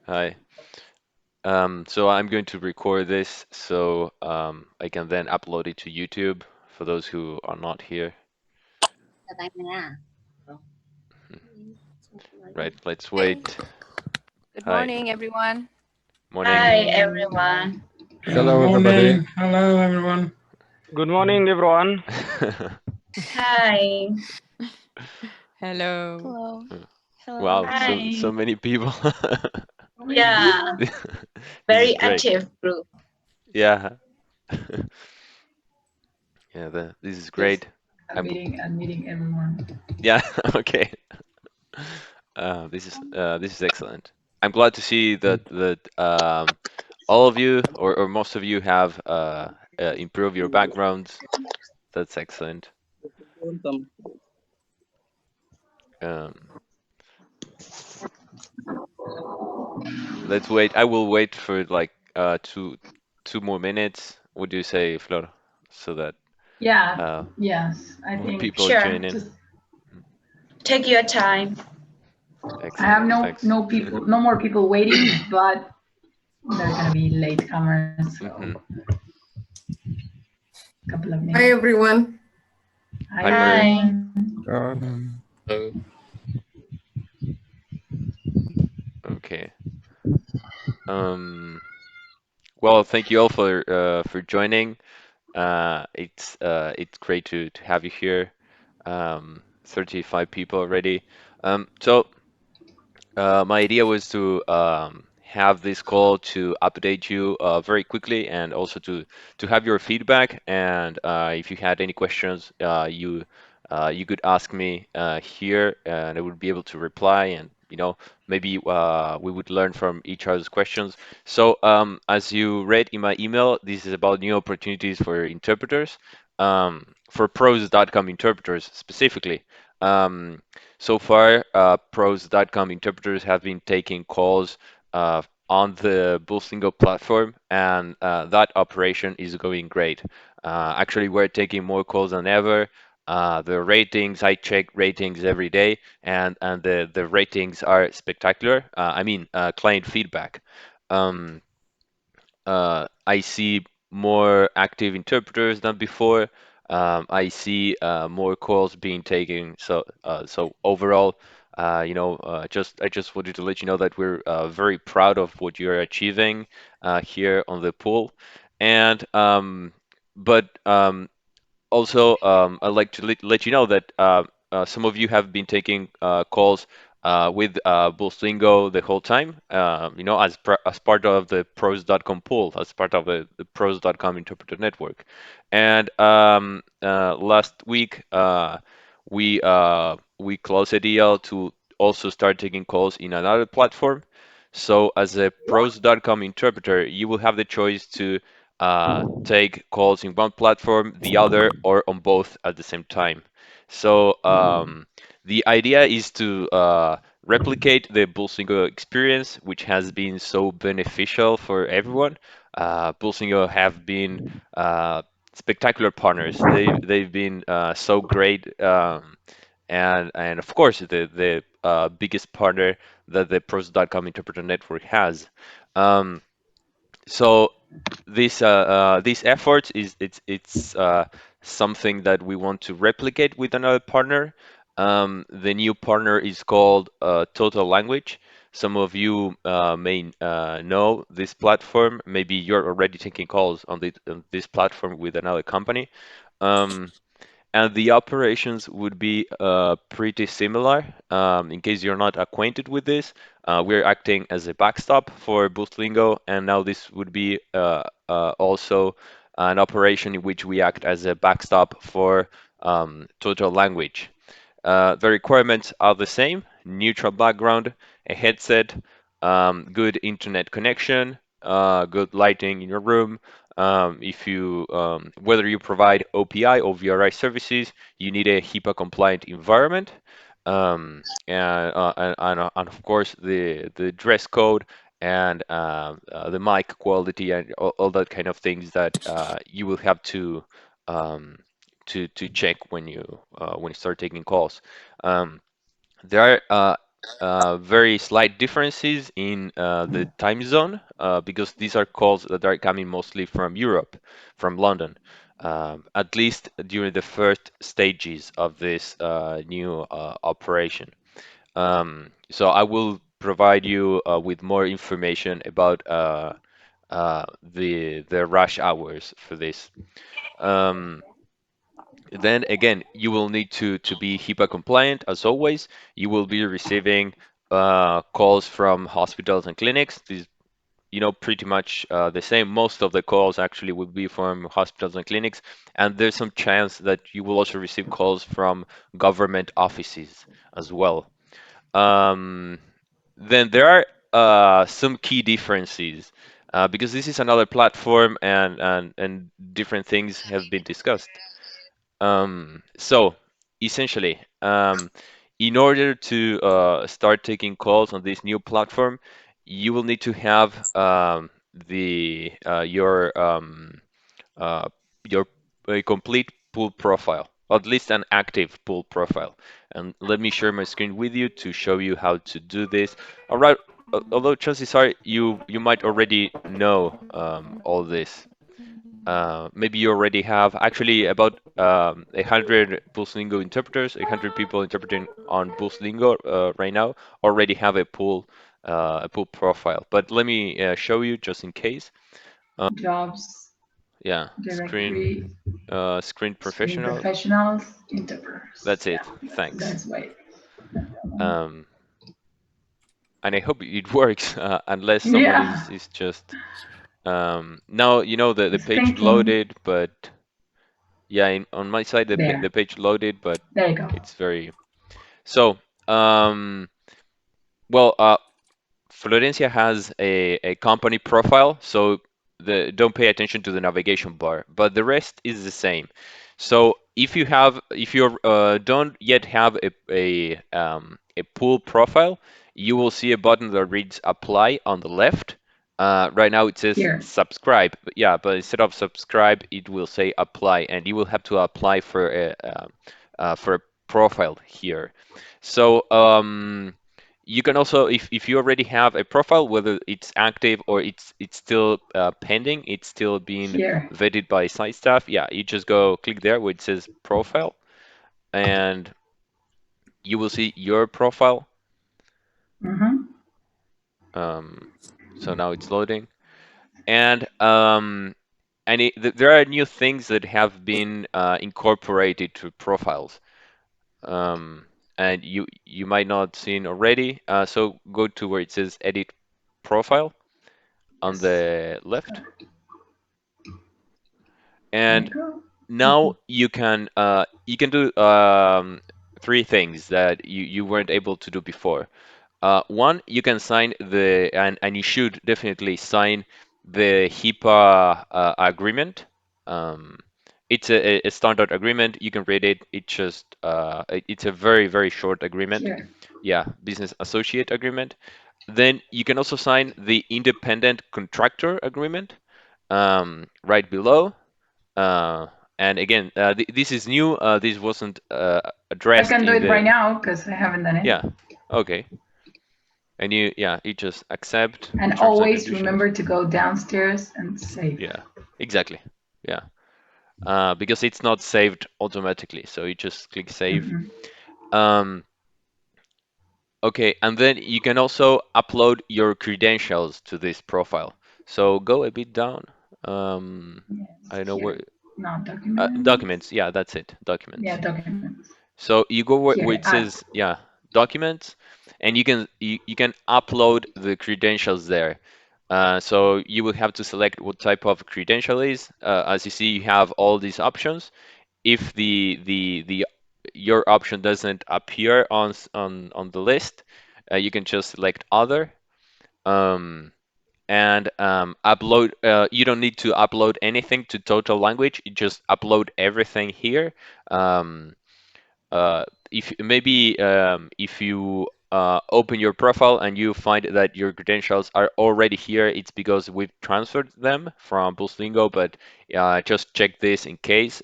Hi. So I'm going to record this so I can then upload it to YouTube for those who are not here. Right, let's wait. Good Hi. morning, everyone. Morning. Hi, everyone. Hello, everybody. Morning. Hello, everyone. Good morning, everyone. Hi. Hello. Hello. Wow, Hello. so Hi. many people. Yeah, This is very great. active group. Yeah. Yeah, this is Just great. I'm gl- unmuting everyone. yeah, okay. This is excellent. I'm glad to see that all of you or most of you have improved your backgrounds. That's excellent. Um, let's wait. I will wait for like two more minutes. What do you say, Flor? So that Yeah, uh, yes, I more think people Sure. join in. just Take your time. I have Excellent. no Thanks. people, no more people waiting, but there's gonna be latecomers, so hmm a couple of minutes. Hi, everyone. Hi, Hi, Marie. Hi. everyone. Okay. Um, well, thank you all for joining. It's great to have you here. 35 people already. So my idea was to have this call to update you very quickly and also to have your feedback. And if you had any questions, you could ask me here, and I would be able to reply. And maybe we would learn from each other's questions. So as you read in my email, this is about new opportunities for interpreters, for pros.com interpreters specifically. Um, so far, pros.com interpreters have been taking calls on the Bullslingo platform, and that operation is going great. Actually, we're taking more calls than ever. The ratings, I check ratings every day, and the ratings are spectacular. I mean, client feedback. Um, I see more active interpreters than before. I see more calls being taken. So overall, I just wanted to let you know that we're very proud of what you're achieving here on the pool, and but also, I'd like to let you know that some of you have been taking calls with Bullslingo the whole time, as part of the pros.com pool, as part of the pros.com interpreter network. And last week, we closed a deal to also start taking calls in another platform. So as a pros.com interpreter, you will have the choice to take calls in one platform, the other, or on both at the same time. So the idea is to replicate the Bullslingo experience, which has been so beneficial for everyone. Bullslingo have been spectacular partners. They've been so great, and of course the biggest partner that the pros.com interpreter network has. Um, so this effort is it's something that we want to replicate with another partner. The new partner is called Total Language. Some of you may know this platform. Maybe you're already taking calls on this platform with another company. Um, and the operations would be pretty similar. In case you're not acquainted with this, we're acting as a backstop for Boostlingo, and now this would be also an operation in which we act as a backstop for Total Language. The requirements are the same: neutral background, a headset, good internet connection, good lighting in your room. Whether you provide OPI or VRI services, you need a HIPAA compliant environment. And of course the dress code and the mic quality and all that kind of things that you will have um, to check when you start taking calls. Um, there are very slight differences in the time zone because these are calls that are coming mostly from Europe, from London, at least during the first stages of this new operation. So I will provide you with more information about the rush hours for this. Um, then again, you will need to be HIPAA compliant as always. You will be receiving calls from hospitals and clinics. These, pretty much the same. Most of the calls actually will be from hospitals and clinics, and there's some chance that you will also receive calls from government offices as well. Um, then there are some key differences because this is another platform and different things have been discussed. So essentially, in order to start taking calls on this new platform, you will need to have the uh, your a complete pool profile, or at least an active pool profile. And let me share my screen with you to show you how to do this. All right, although chances are you might already know all this. Maybe you already have actually about 100 Pulselingo interpreters, 100 people interpreting on Pulselingo right now already have a pool profile. But let me show you just in case. Jobs, Yeah, directory, screen screen professionals. professionals, interpreters. That's Yeah, it. Thanks. that's why. Um, and I hope it works, unless someone Yeah, is just now the it's page thinking. loaded, but yeah, on my side the There, page loaded, but there you go. it's very so. Um, well, Florencia has a company profile, so don't pay attention to the navigation bar, but the rest is the same. So if you don't yet have a pool profile, you will see a button that reads apply on the left. Right now it says Here. subscribe, but yeah, but instead of subscribe, it will say apply, and you will have to apply for a profile here. So you can also, if you already have a profile, whether it's active or it's still pending, it's still being Here. vetted by site staff, yeah, you just go click there where it says profile, and you will see your profile. Mm-hmm. Um, so now it's loading, and there are new things that have been incorporated to profiles. Um, and you might not seen already. So go to where it says edit profile on Yes. the left, There you and go. now you can do three things that you weren't able to do before. One, you can sign and you should definitely sign the HIPAA agreement. Um, it's a standard agreement. You can read it. It's a very, very short agreement. Here. Yeah, business associate agreement. Then you can also sign the independent contractor agreement right below. Uh, and again, this is new. This wasn't I addressed can do in it right the. now because I haven't done it. Yeah, okay. And you just accept And terms and always conditions. remember to go downstairs and save. Yeah, exactly. Yeah, because it's not saved automatically, so you just click save. Mhm. Um, okay, and then you can also upload your credentials to this profile. So go a bit down. Yes, I don't know here. where Not documents. documents. Yeah, that's it. Yeah, Documents. documents. So you go where Here, it add. says, yeah, documents, and you can upload the credentials there. So you will have to select what type of credential is. As you see, you have all these options. If the your option doesn't appear on the list, you can just select other. Um, and upload. You don't need to upload anything to Total Language. You just upload everything here. Um, if maybe if you open your profile and you find that your credentials are already here, it's because we've transferred them from Pulselingo, but just check this in case.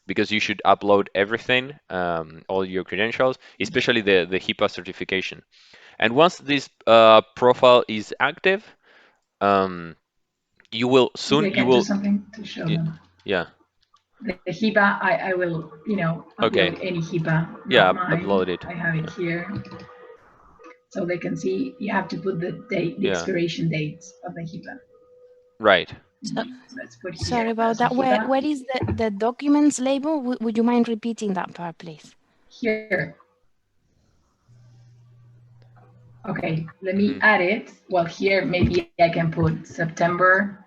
because you should upload everything, all your credentials, especially the HIPAA certification. And once this profile is active, um, you will soon I you can do will something to show y- them. yeah, The HIPAA, I will, okay, upload any HIPAA, yeah, not mine. upload it. I have it here. So they can see, you have to put the date, the Yeah, expiration dates of the HIPAA. right. So, Let's put here. sorry about that. Where is the documents label? Would you mind repeating that part, please? Here. Okay, let me add it. Well, here maybe I can put September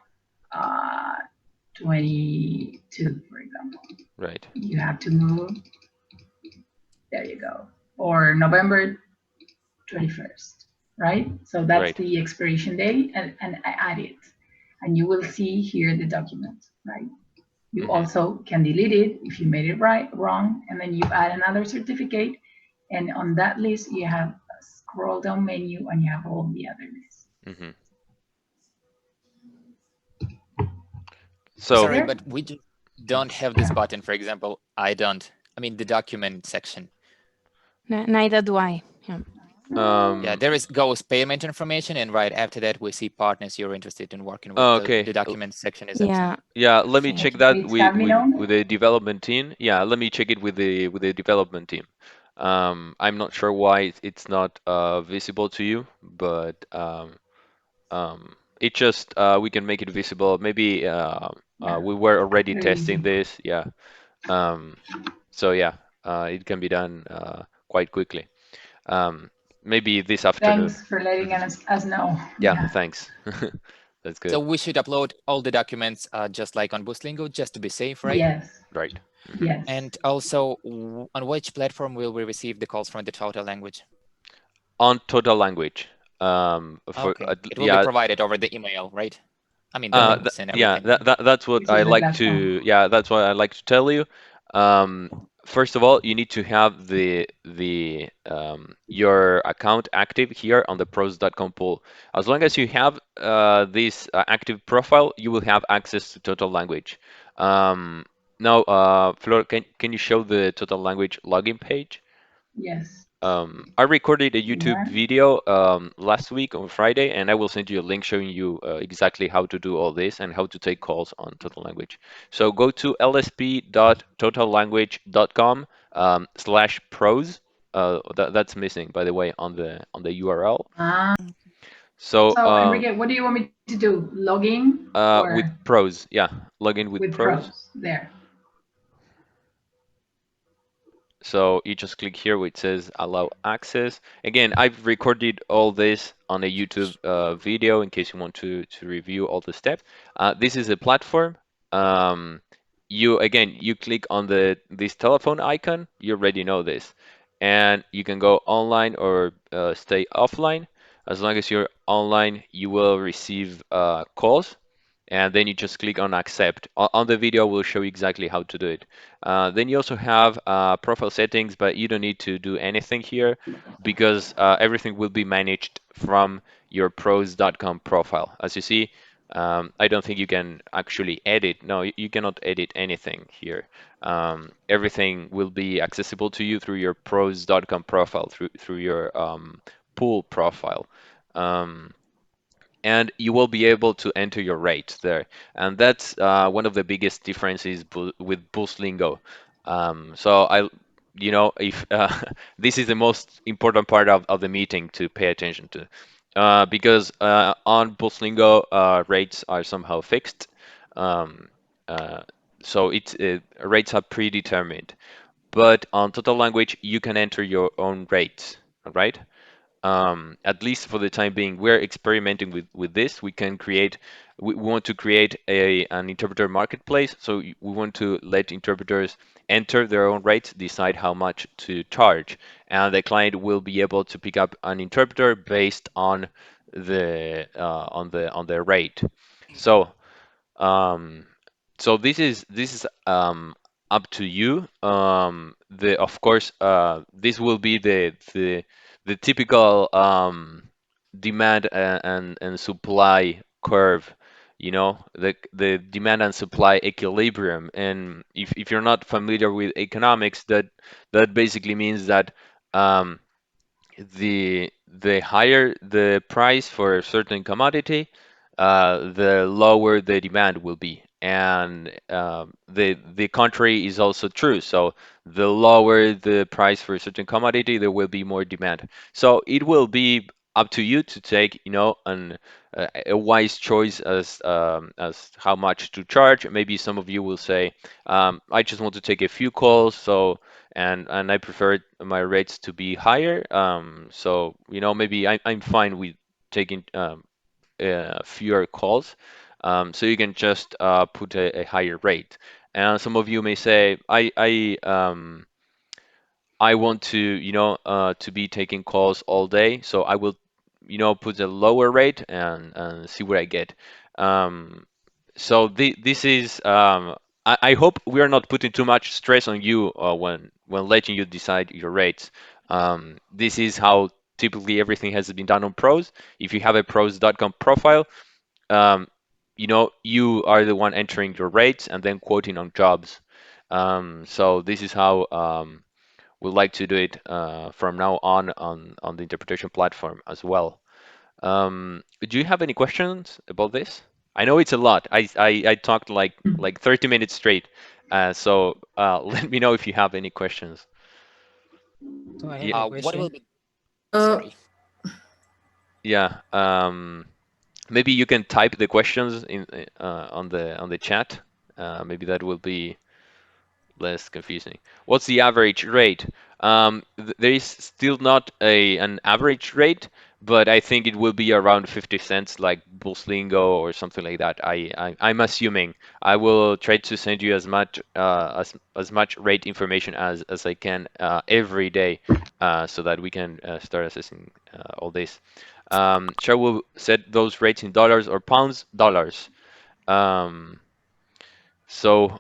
22, for example. Right. You have to move. There you go. Or November 21st, right? So that's Right. the expiration date, and I add it. And you will see here the document, right? You also can delete it if you made it wrong, and then you add another certificate. And on that list, you have a scroll down menu and you have all the other lists. So Sorry, but we just don't have this button. For example, I don't. I mean, the document section. Neither do I. Yeah. Yeah, there is goes payment information, and right after that, we see partners you're interested in working with. okay. The document section is Yeah. absent. Yeah, let me Same. check that Please have me know. with the development team. Yeah, let me check it with the development team. I'm not sure why it's not visible to you, but it just we can make it visible. Maybe we were already Very testing easy. this. Yeah. So yeah, it can be done quite quickly. Maybe this afternoon. Thanks for letting us know. Yeah, thanks. That's good. So we should upload all the documents just like on Buslingo, just to be safe, right? Yes. Right. Yes. And also, on which platform will we receive the calls from the Total Language? On Total Language. Okay. It will be provided over the email, right? I mean, the links and everything. Yeah, that's what This I is the like platform. to. Yeah, that's what I like to tell you. First of all, you need to have your account active here on the pros.com pool. As long as you have this active profile, you will have access to Total Language. Now, Flor, can you show the Total Language login page? Yes. I recorded a YouTube Yeah. video last week on Friday, and I will send you a link showing you exactly how to do all this and how to take calls on Total Language. So go to lsp.totallanguage.com /pros. That's missing, by the way, on the URL. So Enrique, what do you want me to do? Logging with pros, yeah, log in with pros. There. So you just click here where it says allow access. Again, I've recorded all this on a YouTube video in case you want to review all the steps. This is a platform. You click on this telephone icon. You already know this, and you can go online or stay offline. As long as you're online, you will receive calls, and then you just click on accept. On the video, we'll show you exactly how to do it. Then you also have profile settings, but you don't need to do anything here because everything will be managed from your pros.com profile. As you see, I don't think you can actually edit. No, you cannot edit anything here. Everything will be accessible to you through your pros.com profile, through your pool profile. And you will be able to enter your rate there. And that's one of the biggest differences with Buslingo. If this is the most important part of the meeting to pay attention to, because on Buslingo rates are somehow fixed, um, so rates are predetermined. But on Total Language, you can enter your own rates, right? At least for the time being, we're experimenting with this. We want to create an interpreter marketplace. So we want to let interpreters enter their own rates, decide how much to charge, and the client will be able to pick up an interpreter based on their rate. So this is up to you. Of course, this will be the typical demand and supply curve you know, the demand and supply equilibrium. And if you're not familiar with economics, that basically means that um, the higher the price for a certain commodity, the lower the demand will be. And the contrary is also true. So the lower the price for a certain commodity, there will be more demand. So it will be up to you to take, you know, a wise choice as how much to charge. Maybe some of you will say, I just want to take a few calls, so and I prefer my rates to be higher. So you know, maybe I'm fine with taking fewer calls. So you can just put a higher rate. And some of you may say, I want to, you know, to be taking calls all day, so I will, you know, put a lower rate and see what I get. Um, so this is, I hope we are not putting too much stress on you when letting you decide your rates. This is how typically everything has been done on Pros. If you have a Pros.com profile, um, you know, you are the one entering your rates and then quoting on jobs. So this is how we'd like to do it from now on the interpretation platform as well. Do you have any questions about this? I know it's a lot. I talked like 30 minutes straight. Let me know if you have any questions. So I have Yeah, a What question. will be? Uh, Sorry. yeah. Maybe you can type the questions in on the chat. Maybe that will be less confusing. What's the average rate? There is still not an average rate, but I think it will be around 50 cents, like Buslingo or something like that. I'm assuming. I will try to send you as much as much rate information as I can every day, so that we can start assessing all this. Shall we set those rates in dollars or pounds? Dollars. Um, so.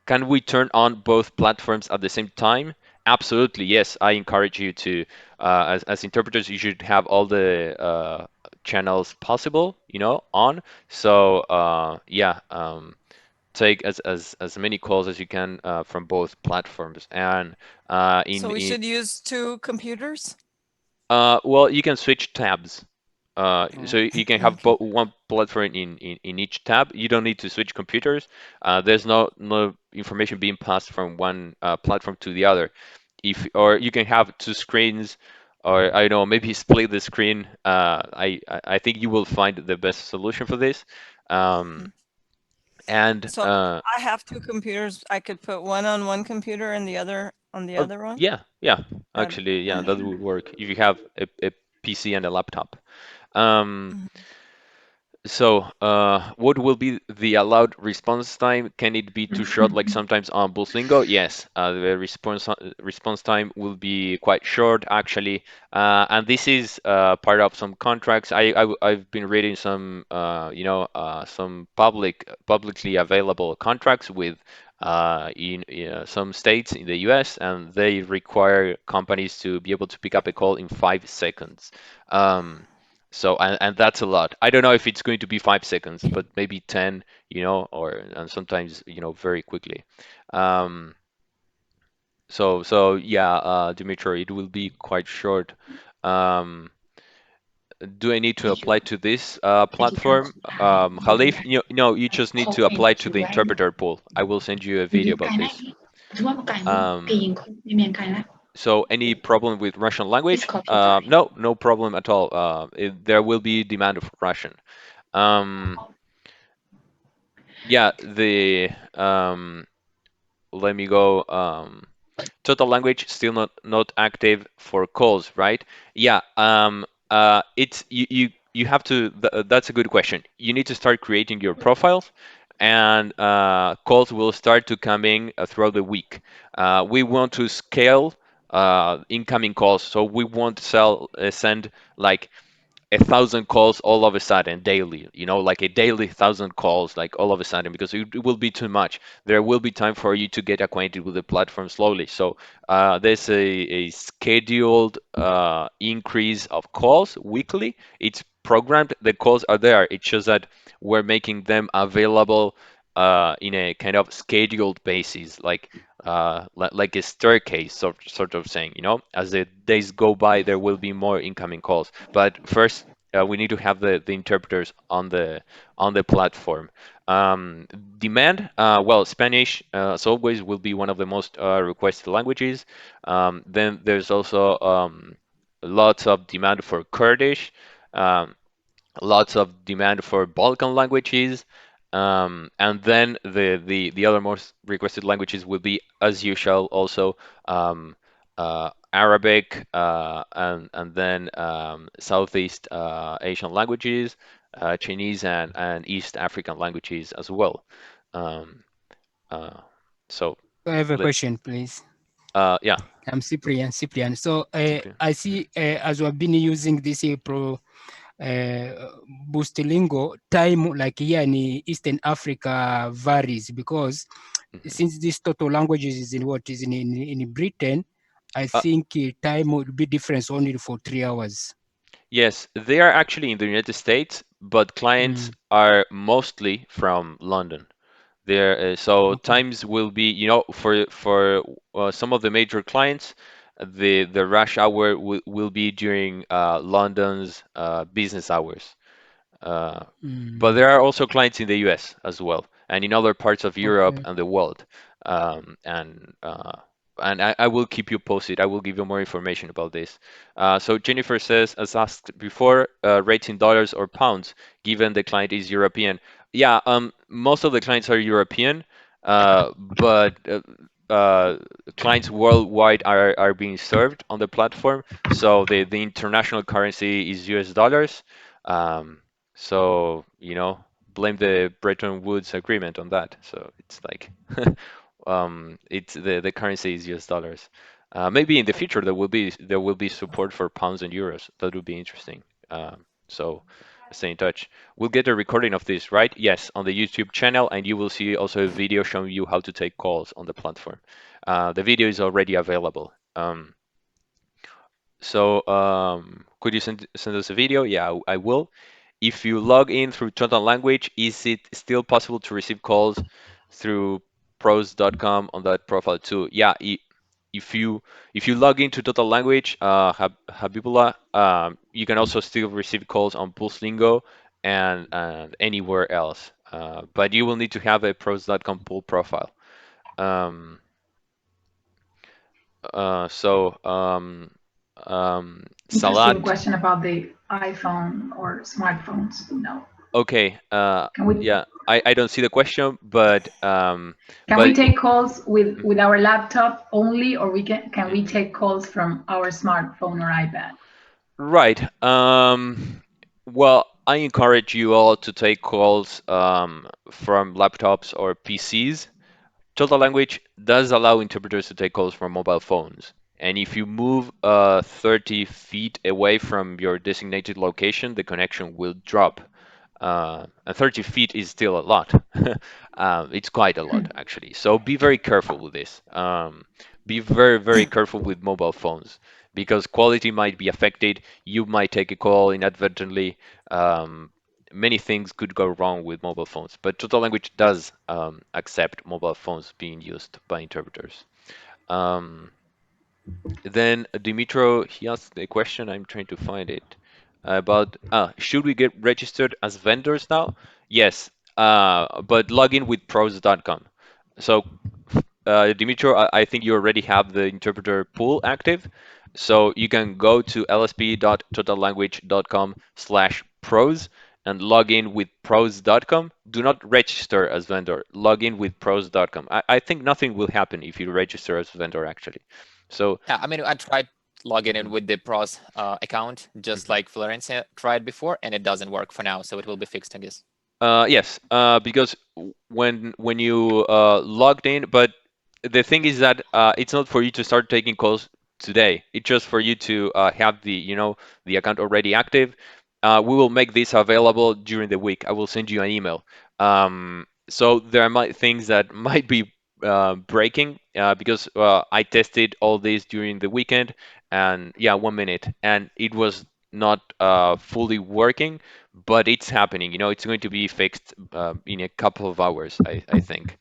Can we turn on both platforms at the same time? Absolutely, yes. I encourage you to, as interpreters, you should have all the channels possible, you know, on. So yeah, take as many calls as you can from both platforms. And so we should use two computers? well, you can switch tabs. So you can have Okay. one platform in each tab. You don't need to switch computers. There's no information being passed from one platform to the other. Or you can have two screens, or I don't know, maybe split the screen. I think you will find the best solution for this. Um, and So I have two computers. I could put one on one computer and the other on the other one? yeah, Got it. actually, yeah, that would work if you have a PC and a laptop. Um, Mhm. So, what will be the allowed response time? Can it be too short, like sometimes on Buslingo? Yes, the response time will be quite short, actually, and this is part of some contracts. I've been reading some, you know, some publicly available contracts with in some states in the U.S., and they require companies to be able to pick up a call in 5 seconds. Um, and that's a lot. I don't know if it's going to be 5 seconds, but maybe 10, you know, or and sometimes, you know, very quickly. Um, so yeah, Dimitri, it will be quite short. Um, do I need to apply to this platform? Khalif, no, you just need to apply to the interpreter pool. I will send you a video about this. Um, so any problem with Russian language? No, no problem at all. There will be demand of Russian. Um, yeah, let me go. Total language still not active for calls, right? Yeah. It's you have to. That's a good question. You need to start creating your profiles, and calls will start to come in throughout the week. We want to scale incoming calls, so we won't send like 1,000 calls all of a sudden daily, you know, like a daily 1,000 calls, like all of a sudden, because it will be too much. There will be time for you to get acquainted with the platform slowly. So there's a scheduled increase of calls weekly. It's programmed. The calls are there. It's just that we're making them available in a kind of scheduled basis, like a staircase, sort of saying, as the days go by, there will be more incoming calls. But first, we need to have the interpreters on the platform. Demand, well, Spanish, as always, will be one of the most requested languages. Then there's also lots of demand for Kurdish, um, lots of demand for Balkan languages, and then the other most requested languages will be, as usual, also um, Arabic, and then Southeast Asian languages, Chinese and East African languages as well. Um, uh, so I have a let, question, please. yeah, I'm Cyprian. So Cyprian. I see as we have been using this pro Boostelingo, time like here in Eastern Africa varies because since this total languages is in what is in Britain, I think time would be different only for 3 hours. Yes, they are actually in the United States, but clients are mostly from London. There, so times will be, for some of the major clients, the rush hour will be during London's business hours. But there are also clients in the US as well, and in other parts of Europe and the world. And I will keep you posted. I will give you more information about this. So Jennifer says, as asked before, rates in dollars or pounds, given the client is European. Yeah, most of the clients are European, but clients worldwide are being served on the platform. So the international currency is US dollars. So, blame the Bretton Woods Agreement on that. So it's like, it's the currency is US dollars. Maybe in the future there will be support for pounds and euros. That would be interesting. So stay in touch. We'll get a recording of this, right? Yes, on the YouTube channel, and you will see also a video showing you how to take calls on the platform. The video is already available. So could you send us a video? Yeah, I will. If you log in through Total Language, is it still possible to receive calls through pros.com on that profile too? Yeah, if you log into Total Language, Habibullah, you can also still receive calls on Pulselingo and anywhere else. But you will need to have a pros.com pool profile. So Interesting Salat. question about the iPhone or smartphones. No. Okay. Can we Yeah, I don't see the question, but can but we take calls with our laptop only, or can we take calls from our smartphone or iPad? right. Well, I encourage you all to take calls from laptops or PCs. Total Language does allow interpreters to take calls from mobile phones. And if you move 30 feet away from your designated location, the connection will drop. And 30 feet is still a lot. It's quite a lot, actually. So be very careful with this. Be very, very careful with mobile phones because quality might be affected. You might take a call inadvertently. Many things could go wrong with mobile phones, but Total Language does accept mobile phones being used by interpreters. Then Dimitro, he asked a question. I'm trying to find it about should we get registered as vendors now? Yes, but log in with pros.com. So Dimitro, I think you already have the interpreter pool active. So you can go to lsp.totallanguage.com/pros and log in with pros.com. Do not register as vendor. Log in with pros.com. I think nothing will happen if you register as vendor actually. So Yeah, I mean, I tried logging in with the pros account, just like Florencia tried before, and it doesn't work for now. So it will be fixed, I guess. yes, because when you logged in, but the thing is that it's not for you to start taking calls today. It's just for you to have the account already active. We will make this available during the week. I will send you an email. So there might things that might be breaking because I tested all this during the weekend, and yeah, 1 minute, and it was not fully working, but it's happening. You know, it's going to be fixed in a couple of hours, I think.